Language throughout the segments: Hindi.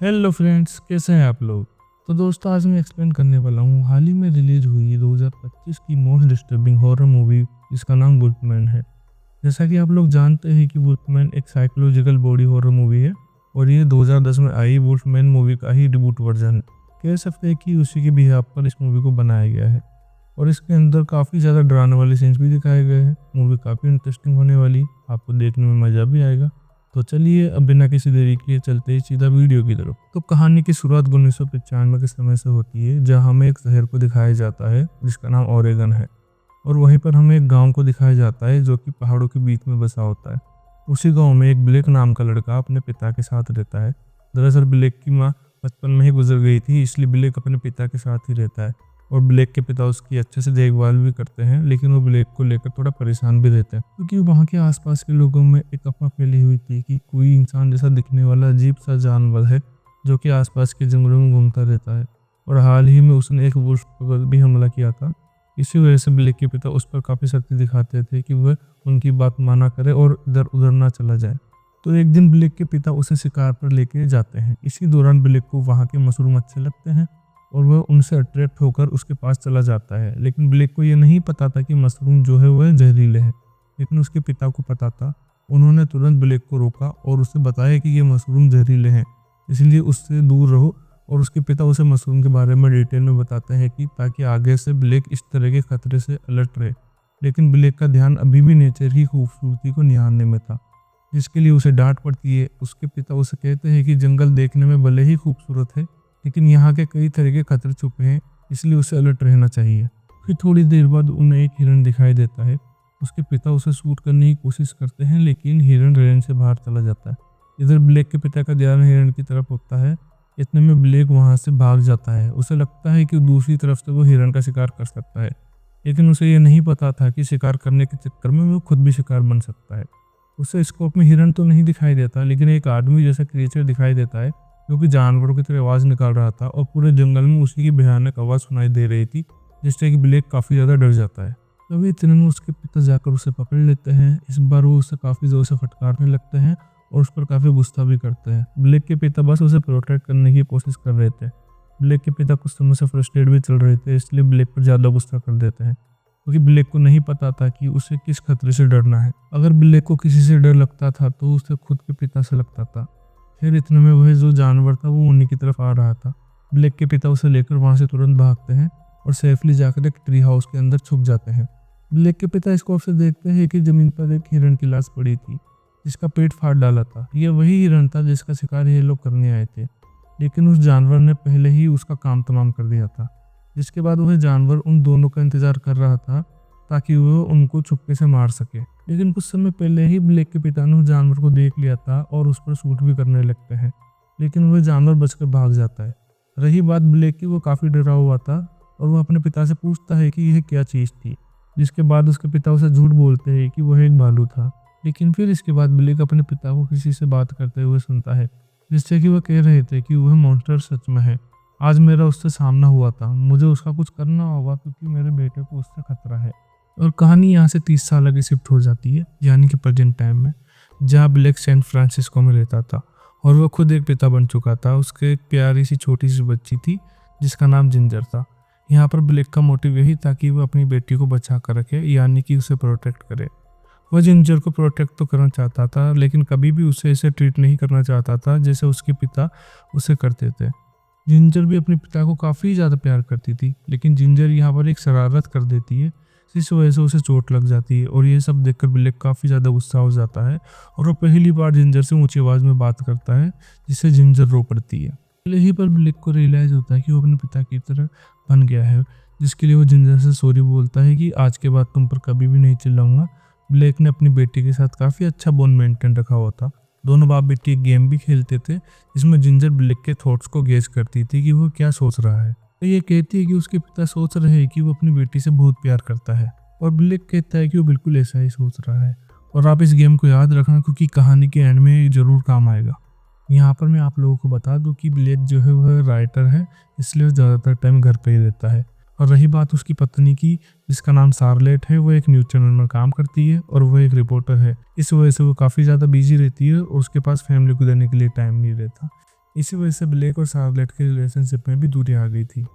हेलो फ्रेंड्स, कैसे हैं आप लोग। तो दोस्तों, आज मैं एक्सप्लेन करने वाला हूँ हाल ही में रिलीज हुई 2025 की मोस्ट डिस्टर्बिंग हॉरर मूवी जिसका नाम वुल्फमैन है। जैसा कि आप लोग जानते हैं कि वुल्फमैन एक साइकोलॉजिकल बॉडी हॉरर मूवी है और ये 2010 में आई वुल्फमैन मूवी का ही रिबूट वर्जन है। कह सकते हैं कि उसी के बिहाफ पर इस मूवी को बनाया गया है और इसके अंदर काफ़ी ज़्यादा डराने वाले सीन्स भी दिखाए गए हैं। मूवी काफ़ी इंटरेस्टिंग होने वाली, आपको देखने में मज़ा भी आएगा। तो चलिए अब बिना किसी देरी के चलते ही सीधा वीडियो की तरफ। तो कहानी की शुरुआत 1995 के समय से होती है, जहां हमें एक शहर को दिखाया जाता है जिसका नाम ओरेगन है और वहीं पर हमें एक गांव को दिखाया जाता है जो कि पहाड़ों के बीच में बसा होता है। उसी गांव में एक ब्लेक नाम का लड़का अपने पिता के साथ रहता है। दरअसल ब्लेक की माँ बचपन में ही गुजर गई थी, इसलिए ब्लेक अपने पिता के साथ ही रहता है और ब्लेक के पिता उसकी अच्छे से देखभाल भी करते हैं, लेकिन वो ब्लेक को लेकर थोड़ा परेशान भी रहते हैं क्योंकि वहाँ के आसपास के लोगों में एक अफवाह फैली हुई थी कि कोई इंसान जैसा दिखने वाला अजीब सा जानवर है जो कि आसपास के जंगलों में घूमता रहता है और हाल ही में उसने एक वुल्फ पर भी हमला किया था। इसी वजह से ब्लेक के पिता उस पर काफ़ी शक्ति दिखाते थे कि वह उनकी बात माना करे और इधर उधर ना चला जाए। तो एक दिन ब्लेक के पिता उसे शिकार पर लेके जाते हैं। इसी दौरान ब्लेक को वहाँ के मशरूम अच्छे लगते हैं और वह उनसे अट्रैक्ट होकर उसके पास चला जाता है, लेकिन ब्लेक को यह नहीं पता था कि मशरूम जो है वह जहरीले हैं। लेकिन उसके पिता को पता था। उन्होंने तुरंत ब्लेक को रोका और उसे बताया कि ये मशरूम जहरीले हैं, इसलिए उससे दूर रहो। और उसके पिता उसे मशरूम के बारे में डिटेल में बताते हैं कि ताकि आगे से ब्लेक इस तरह के खतरे से अलर्ट रहे। लेकिन ब्लेक का ध्यान अभी भी नेचर की खूबसूरती को निहारने में था, जिसके लिए उसे डांट पड़ती है। उसके पिता उसे कहते हैं कि जंगल देखने में भले ही खूबसूरत है, लेकिन यहाँ के कई तरह के खतरे छुपे हैं, इसलिए उसे अलर्ट रहना चाहिए। फिर थोड़ी देर बाद उन्हें एक हिरन दिखाई देता है। उसके पिता उसे शूट करने की कोशिश करते हैं, लेकिन हिरन रेंज से बाहर चला जाता है। इधर ब्लेक के पिता का ध्यान हिरन की तरफ होता है। इतने में ब्लेक वहां से भाग जाता है। उसे लगता है कि दूसरी तरफ से वो हिरन का शिकार कर सकता है, लेकिन उसे यह नहीं पता था कि शिकार करने के चक्कर में वो खुद भी शिकार बन सकता है। उसे स्कोप में हिरन तो नहीं दिखाई देता, लेकिन एक आदमी जैसा क्रिएचर दिखाई देता है जो कि जानवरों की तरह आवाज़ निकाल रहा था और पूरे जंगल में उसी की भयानक आवाज़ सुनाई दे रही थी, जिससे कि ब्लेक काफ़ी ज़्यादा डर जाता है। तभी इतने में उसके पिता जाकर उसे पकड़ लेते हैं। इस बार वो उसे काफ़ी ज़ोर से फटकारने लगते हैं और उस पर काफ़ी गुस्सा भी करते हैं। ब्लेक के पिता बस उसे प्रोटेक्ट करने की कोशिश कर रहे थे। ब्लेक के पिता कुछ समय से फ्रस्ट्रेट भी चल रहे थे, इसलिए ब्लेक पर ज़्यादा गुस्सा कर देते हैं क्योंकि ब्लेक को नहीं पता था कि उसे किस खतरे से डरना है। अगर ब्लेक को किसी से डर लगता था तो उसे खुद के पिता से लगता था। फिर इतने में वह जो जानवर था वो उन्हीं की तरफ आ रहा था। ब्लेक के पिता उसे लेकर वहां से तुरंत भागते हैं और सेफली जाकर एक ट्री हाउस के अंदर छुप जाते हैं। ब्लेक के पिता स्कोप से देखते हैं कि जमीन पर एक हिरन की लाश पड़ी थी जिसका पेट फाड़ डाला था। यह वही हिरन था जिसका शिकार ये लोग करने आए थे, लेकिन उस जानवर ने पहले ही उसका काम तमाम कर दिया था। जिसके बाद वह जानवर उन दोनों का इंतजार कर रहा था ताकि वह उनको छुपके से मार सके। लेकिन कुछ समय पहले ही ब्लेक के पिता ने उस जानवर को देख लिया था और उस पर शूट भी करने लगते हैं, लेकिन वह जानवर बचकर भाग जाता है। रही बात ब्लेक की, वो काफ़ी डरा हुआ था और वह अपने पिता से पूछता है कि यह क्या चीज़ थी, जिसके बाद उसके पिता उसे झूठ बोलते हैं कि वह एक भालू था। लेकिन फिर इसके बाद ब्लेक अपने पिता को किसी से बात करते हुए सुनता है, जिससे कि वह कह रहे थे कि वह मॉन्स्टर सच में है। आज मेरा उससे सामना हुआ था, मुझे उसका कुछ करना होगा क्योंकि मेरे बेटे को उससे खतरा है। और कहानी यहाँ से 30 साल आगे शिफ्ट हो जाती है, यानी कि प्रेजेंट टाइम में, जहाँ ब्लेक सैन फ्रांसिस्को में रहता था और वह खुद एक पिता बन चुका था। उसके एक प्यारी सी छोटी सी बच्ची थी जिसका नाम जिंजर था। यहाँ पर ब्लेक का मोटिव यही था कि वह अपनी बेटी को बचा कर रखे, यानी कि उसे प्रोटेक्ट करे। वह जिंजर को प्रोटेक्ट तो करना चाहता था, लेकिन कभी भी उसे ऐसे ट्रीट नहीं करना चाहता था जैसे उसके पिता उसे करते थे। जिंजर भी अपने पिता को काफ़ी ज़्यादा प्यार करती थी, लेकिन जिंजर यहाँ पर एक शरारत कर देती है जिस वजह से उसे चोट लग जाती है और ये सब देखकर ब्लेक काफ़ी ज़्यादा गुस्सा हो जाता है और वो पहली बार जिंजर से ऊंची आवाज़ में बात करता है, जिससे जिंजर रो पड़ती है। पहले ही पर ब्लेक को रियलाइज़ होता है कि वो अपने पिता की तरह बन गया है, जिसके लिए वो जिंजर से सॉरी बोलता है कि आज के बाद तुम पर कभी भी नहीं चिल्लाऊंगा। ब्लेक ने अपनी बेटी के साथ काफ़ी अच्छा बॉन्ड मेंटेन रखा हुआ था। दोनों बाप बेटी एक गेम भी खेलते थे जिसमें जिंजर ब्लेक के थॉट्स को गेस करती थी कि वो क्या सोच रहा है। तो ये कहती है कि उसके पिता सोच रहे हैं कि वो अपनी बेटी से बहुत प्यार करता है और ब्लेक कहता है कि वो बिल्कुल ऐसा ही सोच रहा है। और आप इस गेम को याद रखना क्योंकि कहानी के एंड में ये जरूर काम आएगा। यहाँ पर मैं आप लोगों को बता दूं कि ब्लेक जो है वह राइटर है, इसलिए वो ज़्यादातर टाइम घर पे ही रहता है। और रही बात उसकी पत्नी की, जिसका नाम शार्लेट है, वो एक न्यूज़ चैनल में काम करती है और वो एक रिपोर्टर है। इस वजह से वो काफ़ी ज़्यादा बिजी रहती है और उसके पास फैमिली को देने के लिए टाइम नहीं रहता। इसी वजह से ब्लेक और शार्लेट के रिलेशनशिप में भी दूरी आ गई थी।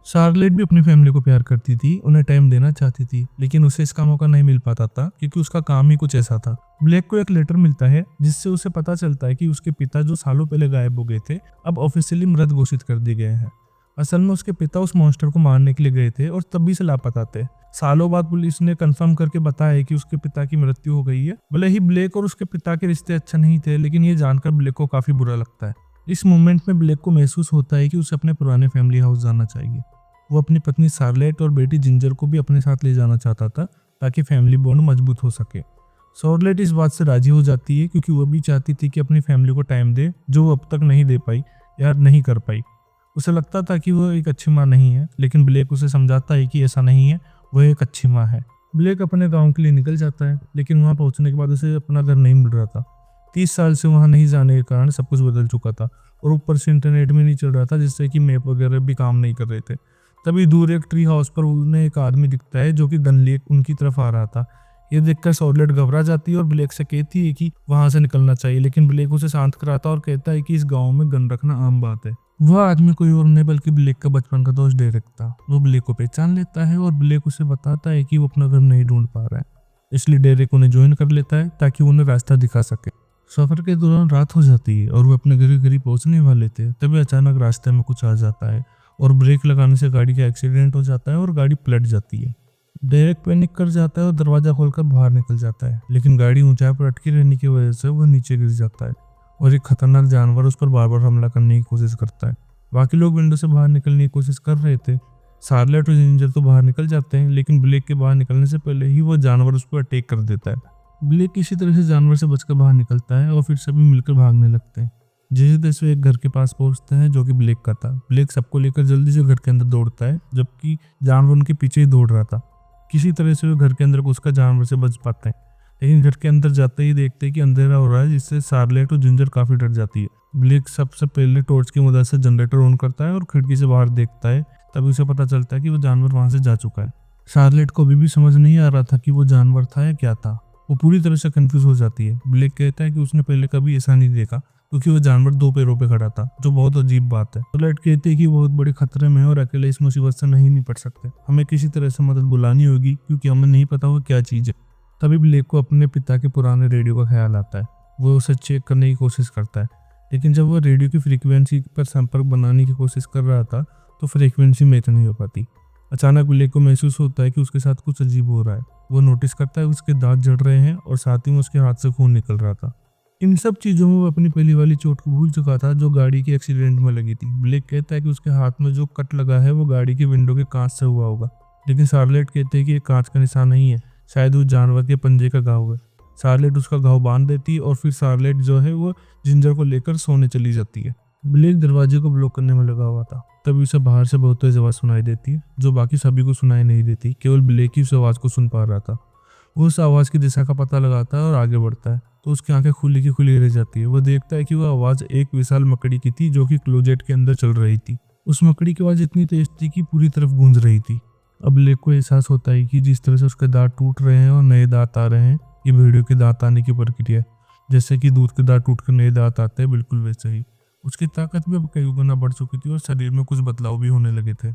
शार्लेट भी अपनी फैमिली को प्यार करती थी, उन्हें टाइम देना चाहती थी, लेकिन उसे इसका मौका नहीं मिल पाता था क्योंकि उसका काम ही कुछ ऐसा था। ब्लेक को एक लेटर मिलता है जिससे उसे पता चलता है कि उसके पिता जो सालों पहले गायब हो गए थे, अब ऑफिशियली मृत घोषित कर दिए गए हैं। असल में उसके पिता उस मॉन्स्टर को मारने के लिए गए थे और तभी से लापता थे। सालों बाद पुलिस ने कंफर्म करके बताया है कि उसके पिता की मृत्यु हो गई है। भले ही ब्लेक और उसके पिता के रिश्ते अच्छे नहीं थे, लेकिन ये जानकर ब्लेक को काफी बुरा लगता है। इस मोमेंट में ब्लेक को महसूस होता है कि उसे अपने पुराने फैमिली हाउस जाना चाहिए। वो अपनी पत्नी शार्लेट और बेटी जिंजर को भी अपने साथ ले जाना चाहता था ताकि फैमिली बॉन्ड मजबूत हो सके। शार्लेट इस बात से राजी हो जाती है क्योंकि वो भी चाहती थी कि अपनी फैमिली को टाइम दे जो वो अब तक नहीं दे पाई या नहीं कर पाई। उसे लगता था कि वो एक अच्छी माँ नहीं है, लेकिन ब्लेक उसे समझाता है कि ऐसा नहीं है, वह एक अच्छी माँ है। ब्लेक अपने गांव के लिए निकल जाता है, लेकिन वहां पहुंचने के बाद उसे अपना घर नहीं मिल रहा था। 30 साल से वहां नहीं जाने के कारण सब कुछ बदल चुका था और ऊपर से इंटरनेट भी नहीं चल रहा था, जिससे कि मैप वगैरह भी काम नहीं कर रहे थे। तभी दूर एक ट्री हाउस पर उन्हें एक आदमी दिखता है जो कि गन लिए उनकी तरफ आ रहा था। ये देखकर शार्लेट घबरा जाती है और ब्लेक से कहती है कि वहां से निकलना चाहिए, लेकिन ब्लेक उसे शांत कराता और कहता है कि इस गांव में गन रखना आम बात है। वह आदमी कोई और नहीं बल्कि ब्लेक का बचपन का दोस्त डेरेक था। वो ब्लेक को पहचान लेता है और ब्लेक उसे बताता है कि वो अपना घर नहीं ढूंढ पा रहा है, इसलिए डेरेक उन्हें ज्वाइन कर लेता है ताकि उन्हें रास्ता दिखा सके। सफर के दौरान रात हो जाती है और वो अपने घर के करीब पहुंचने वाले थे, तभी अचानक रास्ते में कुछ आ जाता है और ब्रेक लगाने से गाड़ी का एक्सीडेंट हो जाता है और गाड़ी पलट जाती है। डेरेक पैनिक कर जाता है और दरवाजा खोलकर बाहर निकल जाता है, लेकिन गाड़ी ऊंचाई पर अटकी रहने की वजह से वह नीचे गिर जाता है और एक खतरनाक जानवर उस पर बार बार हमला करने की कोशिश करता है। बाकी लोग विंडो से बाहर निकलने की कोशिश कर रहे थे। शार्लेट और जिंजर तो बाहर निकल जाते हैं, लेकिन ब्लेक के बाहर निकलने से पहले ही वो जानवर उस पर अटैक कर देता है। ब्लेक किसी तरह से जानवर से बचकर बाहर निकलता है और फिर सभी मिलकर भागने लगते हैं। जैसे तैसे एक घर के पास पहुंचते हैं जो कि ब्लेक का था। ब्लेक सबको लेकर जल्दी से घर के अंदर दौड़ता है, जबकि जानवर उनके पीछे ही दौड़ रहा था। किसी तरह से वो घर के अंदर घुसकर जानवर से बच पाते हैं, लेकिन घर के अंदर जाते ही देखते हैं कि अंधेरा हो रहा है, जिससे शार्लेट और जिंजर काफी डर जाती है। ब्लेक सबसे पहले टॉर्च की मदद से जनरेटर ऑन करता है और खिड़की से बाहर देखता है। तभी उसे पता चलता है कि वो जानवर वहां से जा चुका है। शार्लेट को अभी भी समझ नहीं आ रहा था कि वो जानवर था या क्या था। वो पूरी तरह से कंफ्यूज हो जाती है। ब्लेक कहता है कि उसने पहले कभी ऐसा नहीं देखा क्योंकि वो जानवर 2 पैरों पे खड़ा था, जो बहुत अजीब बात है। शार्लेट कहती है कि वो बहुत बड़े खतरे में है और अकेले इस मुसीबत से नहीं निपट सकते। हमें किसी तरह से मदद बुलानी होगी क्योंकि हमें नहीं पता वो क्या चीज है। तभी ब्लेक को अपने पिता के पुराने रेडियो का ख्याल आता है। वो उसे चेक करने की कोशिश करता है, लेकिन जब वो रेडियो की फ्रीक्वेंसी पर संपर्क बनाने की कोशिश कर रहा था तो फ्रीक्वेंसी मैच नहीं हो पाती। अचानक ब्लेक को महसूस होता है कि उसके साथ कुछ अजीब हो रहा है। वो नोटिस करता है उसके दांत जड़ रहे हैं और साथ ही में उसके हाथ से खून निकल रहा था। इन सब चीजों में वो अपनी पहली वाली चोट को भूल चुका था जो गाड़ी के एक्सीडेंट में लगी थी। ब्लेक कहता है कि उसके हाथ में जो कट लगा है वो गाड़ी की विंडो के कांच से हुआ होगा, लेकिन शार्लेट कहते हैं कि ये कांच का निशान नहीं है, शायद उस जानवर के पंजे का घाव है। शार्लेट उसका घाव बांध देती है और फिर शार्लेट जो है वो जिंजर को लेकर सोने चली जाती है। ब्लेक दरवाजे को ब्लॉक करने में लगा हुआ था। तभी उसे बाहर से बहुत तेज आवाज सुनाई देती है जो बाकी सभी को सुनाई नहीं देती, केवल ब्लेक ही उस आवाज को सुन पा रहा था। वो उस आवाज की दिशा का पता लगाता है और आगे बढ़ता है तो उसकी आंखें खुली की खुली रह जाती है। वो देखता है कि वो आवाज एक विशाल मकड़ी की थी जो कि क्लोजेट के अंदर चल रही थी। उस मकड़ी की आवाज इतनी तेज थी कि पूरी तरफ गूंज रही थी। अब ब्लेक को एहसास होता है कि जिस तरह से उसके दांत टूट रहे हैं और नए दांत आ रहे हैं, ये भेड़ियों के दांत आने की प्रक्रिया है। जैसे कि दूध के दांत टूटकर नए दांत आते हैं, बिल्कुल वैसे ही। उसकी ताकत भी अब कई गुना बढ़ चुकी थी और शरीर में कुछ बदलाव भी होने लगे थे।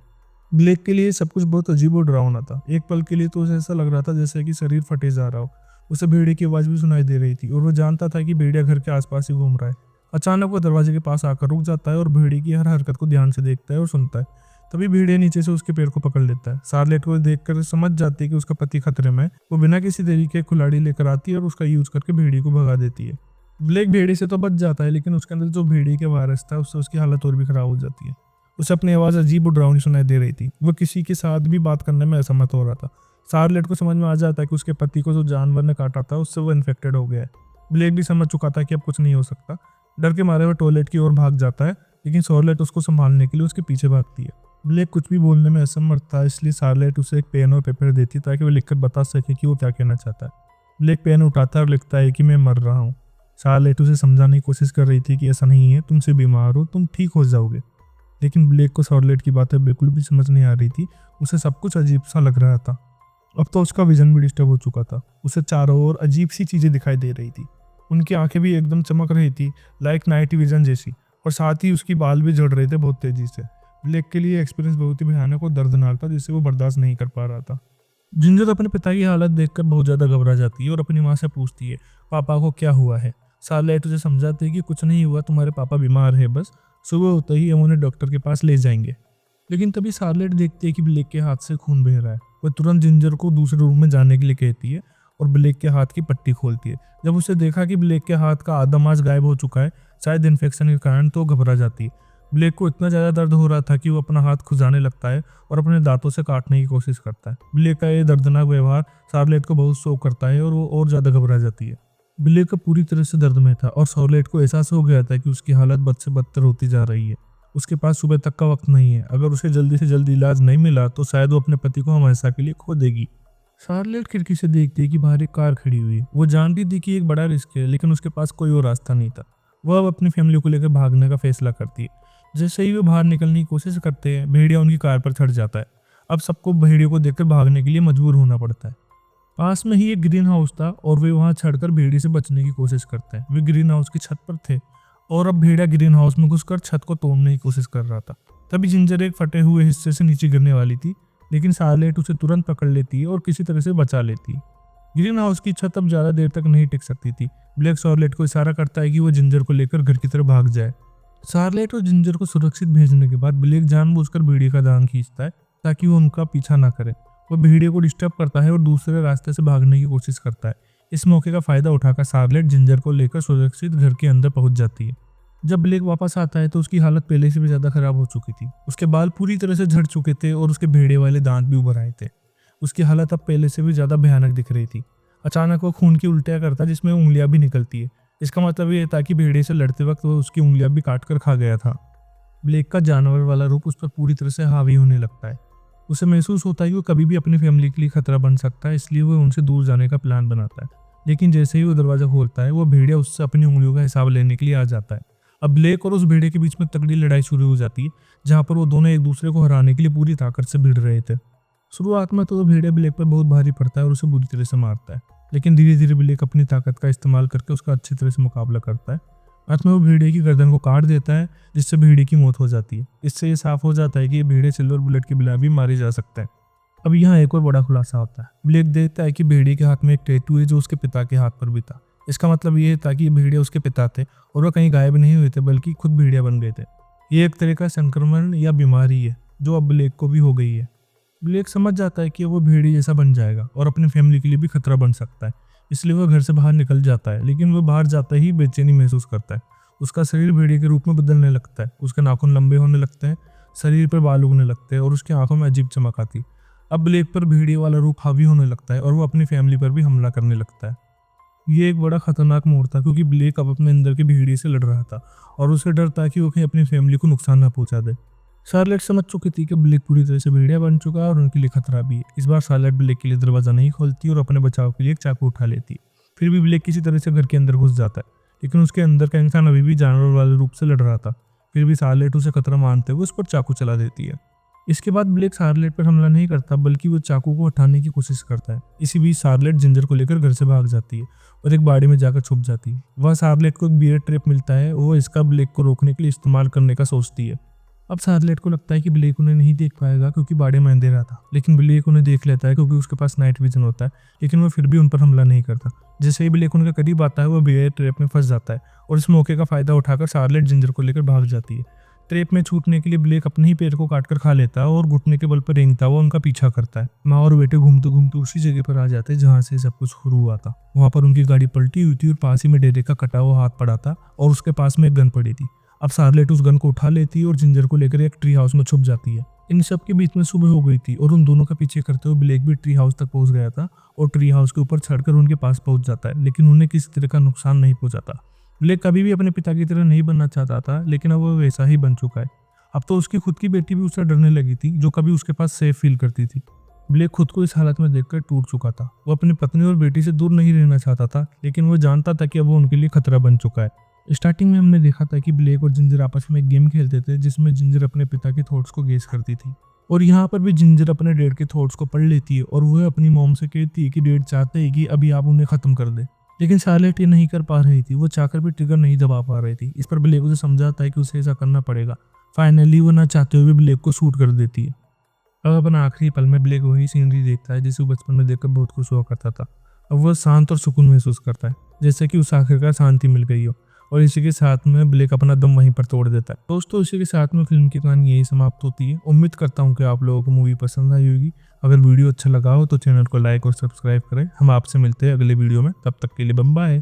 ब्लेक के लिए सब कुछ बहुत अजीब और डरावना था। एक पल के लिए तो उसे ऐसा लग रहा था जैसे कि शरीर फटे जा रहा हो। उसे भेड़िए की आवाज भी सुनाई दे रही थी और वो जानता था कि भेड़िया घर के आसपास ही घूम रहा है। अचानक वो दरवाजे के पास आकर रुक जाता है और भेड़िए की हर हरकत को ध्यान से देखता है और सुनता है। तभी भेड़िया नीचे से उसके पैर को पकड़ लेता है। शार्लेट को देखकर समझ जाती है कि उसका पति खतरे में है। वो बिना किसी देरी के कुल्हाड़ी लेकर आती है और उसका यूज करके भेड़िए को भगा देती है। ब्लेक भेड़िए से तो बच जाता है, लेकिन उसके अंदर जो भेड़िए के वायरस था उससे उसकी हालत और भी खराब हो जाती है। उसे अपनी आवाज अजीब और डरावनी सुनाई दे रही थी। वो किसी के साथ भी बात करने में असमर्थ हो रहा था। शार्लेट को समझ में आ जाता है कि उसके पति को जो जानवर ने काटा था उससे वो इन्फेक्टेड हो गया है। ब्लेक भी समझ चुका था कि अब कुछ नहीं हो सकता। डर के मारे वो टॉयलेट की ओर भाग जाता है, लेकिन शार्लेट उसको संभालने के लिए उसके पीछे भागती है। ब्लेक कुछ भी बोलने में असमर्थ था, इसलिए शार्लेट उसे एक पेन और पेपर देती ताकि वो लिखकर बता सके कि वो क्या कहना चाहता है। ब्लेक पेन उठाता है और लिखता है कि मैं मर रहा हूँ। शार्लेट उसे समझाने की कोशिश कर रही थी कि ऐसा नहीं है, तुमसे बीमार हो, तुम ठीक हो जाओगे। लेकिन ब्लेक को शार्लेट की बातें बिल्कुल भी समझ नहीं आ रही थी। उसे सब कुछ अजीब सा लग रहा था। अब तो उसका विजन भी डिस्टर्ब हो चुका था। उसे चारों ओर अजीब सी चीजें दिखाई दे रही थी। उनकी आंखें भी एकदम चमक रही थी, लाइक नाइट विजन जैसी, और साथ ही उसकी बाल भी झड़ रहे थे बहुत तेजी से। ब्लेक के लिए एक्सपीरियंस बहुत ही भयानक और दर्दनाक था, जिससे वो बर्दाश्त नहीं कर पा रहा था। जिंजर अपने पिता की हालत देखकर बहुत ज्यादा घबरा जाती है और अपनी माँ से पूछती है, पापा को क्या हुआ है। सारलेट उसे समझाते हैं कि कुछ नहीं हुआ, तुम्हारे पापा बीमार है, बस सुबह होते ही हम उन्हें डॉक्टर के पास ले जाएंगे। लेकिन तभी सारलेट देखती है कि ब्लेक के हाथ से खून बह रहा है। वह तुरंत जिंजर को दूसरे रूम में जाने के लिए कहती है और ब्लेक के हाथ की पट्टी खोलती है। जब उसे देखा कि ब्लेक के हाथ का आधा मांस गायब हो चुका है, शायद इन्फेक्शन के कारण, तो घबरा जाती है। ब्लेक को इतना ज़्यादा दर्द हो रहा था कि वो अपना हाथ खुजाने लगता है और अपने दांतों से काटने की कोशिश करता है। ब्लेक का ये दर्दनाक व्यवहार सारलेट को बहुत शौक करता है और वो और ज़्यादा घबरा जाती है। ब्लेक का पूरी तरह से दर्द में था और सारलेट को एहसास हो गया था कि उसकी हालत बद से बदतर होती जा रही है। उसके पास सुबह तक का वक्त नहीं है। अगर उसे जल्दी से जल्दी इलाज नहीं मिला तो शायद वो अपने पति को हमेशा के लिए खो देगी। शार्लेट खिड़की से देखती है कि बाहर एक कार खड़ी हुई है। वो जानती थी कि एक बड़ा रिस्क है, लेकिन उसके पास कोई और रास्ता नहीं था। वह अब अपनी फैमिली को लेकर भागने का फैसला करती है। जैसे ही वे बाहर निकलने की कोशिश करते हैं, भेड़िया उनकी कार पर चढ़ जाता है। अब सबको भेड़ियों को देखकर भागने के लिए मजबूर होना पड़ता है। पास में ही एक ग्रीन हाउस था और वे वहां चढ़कर भेड़िए से बचने की कोशिश करते हैं। वे ग्रीन हाउस की छत पर थे और अब भेड़िया ग्रीन हाउस में घुसकर छत को तोड़ने की कोशिश कर रहा था। तभी जिंजर एक फटे हुए हिस्से से नीचे गिरने वाली थी, लेकिन शार्लेट उसे तुरंत पकड़ लेती है और किसी तरह से बचा लेती है। ग्रीन हाउस की छत अब ज्यादा देर तक नहीं टिक सकती थी। ब्लैक शार्लेट को इशारा करता है कि वो जिंजर को लेकर घर की तरफ भाग जाए। शार्लेट और जिंजर को सुरक्षित भेजने के बाद ब्लेक जानबूझकर भेड़िए का दांत खींचता है ताकि वो उनका पीछा ना करे। वह भेड़िए को डिस्टर्ब करता है और दूसरे रास्ते से भागने की कोशिश करता है। इस मौके का फायदा उठाकर शार्लेट जिंजर को लेकर सुरक्षित घर के अंदर पहुंच जाती है। जब ब्लेक वापस आता है तो उसकी हालत पहले से भी ज्यादा खराब हो चुकी थी। उसके बाल पूरी तरह से झड़ चुके थे और उसके भेड़िए वाले दांत भी उभर आए थे। उसकी हालत अब पहले से भी ज्यादा भयानक दिख रही थी। अचानक वो खून की उल्टियां करता है, जिसमें उंगलियां भी निकलती है। इसका मतलब ये था कि भेड़िए से लड़ते वक्त वह उसकी उंगलियां भी काट कर खा गया था। ब्लेक का जानवर वाला रूप उस पर पूरी तरह से हावी होने लगता है। उसे महसूस होता है कि वो कभी भी अपनी फैमिली के लिए खतरा बन सकता है, इसलिए वो उनसे दूर जाने का प्लान बनाता है। लेकिन जैसे ही वो दरवाजा खोलता है, वो भेड़िया उससे अपनी उंगलियों का हिसाब लेने के लिए आ जाता है। अब ब्लेक और उस भेड़िए के बीच में तगड़ी लड़ाई शुरू हो जाती है, जहां पर वो दोनों एक दूसरे को हराने के लिए पूरी ताकत से भिड़ रहे थे। शुरुआत में तो भेड़िया ब्लेक पर बहुत भारी पड़ता है और उसे बुरी तरह से मारता है, लेकिन धीरे धीरे ब्लेक अपनी ताकत का इस्तेमाल करके उसका अच्छी तरह से मुकाबला करता है। अंत में वो भेड़िए की गर्दन को काट देता है, जिससे भेड़िए की मौत हो जाती है। इससे ये साफ हो जाता है कि ये भेड़िए सिल्वर बुलेट के बिना भी मारे जा सकता है। अब यहाँ एक और बड़ा खुलासा होता है। ब्लेक देखता है कि भेड़िए के हाथ में एक टैटू है जो उसके पिता के हाथ पर भी था। इसका मतलब ये था कि ये भेड़िया उसके पिता थे और वह कहीं गायब नहीं हुए थे, बल्कि खुद भेड़िया बन गए थे। ये एक तरह का संक्रमण या बीमारी है जो अब ब्लेक को भी हो गई है। ब्लेक समझ जाता है कि वो भेड़िए जैसा बन जाएगा और अपनी फैमिली के लिए भी खतरा बन सकता है, इसलिए वह घर से बाहर निकल जाता है। लेकिन वह बाहर जाता ही बेचैनी महसूस करता है। उसका शरीर भेड़िए के रूप में बदलने लगता है। उसके नाखून लंबे होने लगते हैं, शरीर पर बाल उगने लगते हैं और उसकी आंखों में अजीब चमक आती है। अब ब्लेक पर भेड़िए वाला रूप हावी होने लगता है और वो अपनी फैमिली पर भी हमला करने लगता है। ये एक बड़ा खतरनाक मोड़ था, क्योंकि ब्लेक अब अपने अंदर के भेड़िए से लड़ रहा था और उसे डर था कि वो कहीं अपनी फैमिली को नुकसान ना पहुंचा दे। शार्लेट समझ चुकी थी कि ब्लेक पूरी तरह से भेड़िया बन चुका है और उनके लिए खतरा भी है। इस बार शार्लेट ब्लेक के लिए दरवाजा नहीं खोलती और अपने बचाव के लिए एक चाकू उठा लेती। फिर भी ब्लेक किसी तरह से घर के अंदर घुस जाता है, लेकिन उसके अंदर का इंसान अभी भी जानवर वाले रूप से लड़ रहा था। फिर भी शार्लेट उसे खतरा मानते हुए उस पर चाकू चला देती है। इसके बाद ब्लेक शार्लेट पर हमला नहीं करता, बल्कि वो चाकू को हटाने की कोशिश करता है। इसी बीच शार्लेट जिंजर को लेकर घर से भाग जाती है और एक बाड़ी में जाकर छुप जाती है। वह शार्लेट को एक बियर ट्रैप मिलता है, वो इसका ब्लेक को रोकने के लिए इस्तेमाल करने का सोचती है। अब शार्लेट को लगता है कि ब्लेक उन्हें नहीं देख पाएगा क्योंकि बाड़े में अंधेरा था, लेकिन ब्लेक उन्हें देख लेता है क्योंकि उसके पास नाइट विजन होता है। लेकिन वह फिर भी उन पर हमला नहीं करता। जैसे ही ब्लेक उनके करीब आता है, वह बियर ट्रैप में फंस जाता है और इस मौके का फायदा उठाकर शार्लेट जिंजर को लेकर भाग जाती है। ट्रैप में छूटने के लिए ब्लेक अपने ही पैर को काटकर खा लेता है और घुटने के बल पर रेंगता हुआ उनका पीछा करता है। माँ और बेटे घूमते घूमते उसी जगह पर आ जाते हैं जहाँ से सब कुछ शुरू हुआ था। वहाँ पर उनकी गाड़ी पलटी हुई थी और पास ही में डेरे का कटा हुआ हाथ पड़ा था और उसके पास में एक गन पड़ी थी। अब शार्लेट उस गन को उठा लेती है और जिंजर को लेकर एक ट्री हाउस में छुप जाती है। इन सब के बीच में सुबह हो गई थी और उन दोनों का पीछे करते हुए ब्लेक भी ट्री हाउस तक पहुंच गया था और ट्री हाउस के ऊपर चढ़कर उनके पास पहुंच जाता है, लेकिन उन्हें किसी तरह का नुकसान नहीं पहुंचाता। ब्लेक कभी भी अपने पिता की तरह नहीं बनना चाहता था, लेकिन अब वो वैसा ही बन चुका है। अब तो उसकी खुद की बेटी भी उससे डरने लगी थी, जो कभी उसके पास सेफ फील करती थी। ब्लेक खुद को इस हालत में देखकर टूट चुका था। वो अपनी पत्नी और बेटी से दूर नहीं रहना चाहता था, लेकिन वो जानता था कि अब वो उनके लिए खतरा बन चुका है। स्टार्टिंग में हमने देखा था कि ब्लेक और जिंजर आपस में एक गेम खेलते थे, जिसमें जिंजर अपने पिता के थॉट्स को गेस करती थी और यहाँ पर भी जिंजर अपने डैड के थॉट्स को पढ़ लेती है और वह अपनी मॉम से कहती है कि डैड चाहते हैं कि अभी आप उन्हें खत्म कर दे। लेकिन शार्लेट ये नहीं कर पा रही थी, वो चाहकर भी ट्रिगर नहीं दबा पा रही थी। इस पर ब्लेक उसे समझाता है कि उसे ऐसा करना पड़ेगा। फाइनली वो ना चाहते हुए भी ब्लेक को शूट कर देती है। अब अपना आखिरी पल में ब्लेक वही सीनरी देखता है जिसे वो बचपन में देखकर बहुत खुश हुआ करता था। अब वह शांत और सुकून महसूस करता है, जैसे कि उसे आखिरकार शांति मिल गई हो। और इसी के साथ में ब्लेक अपना दम वहीं पर तोड़ देता है। दोस्तों, इसी के साथ में फिल्म की कहानी यही समाप्त होती है। उम्मीद करता हूँ कि आप लोगों को मूवी पसंद आई होगी। अगर वीडियो अच्छा लगा हो तो चैनल को लाइक और सब्सक्राइब करें। हम आपसे मिलते हैं अगले वीडियो में, तब तक के लिए बाय।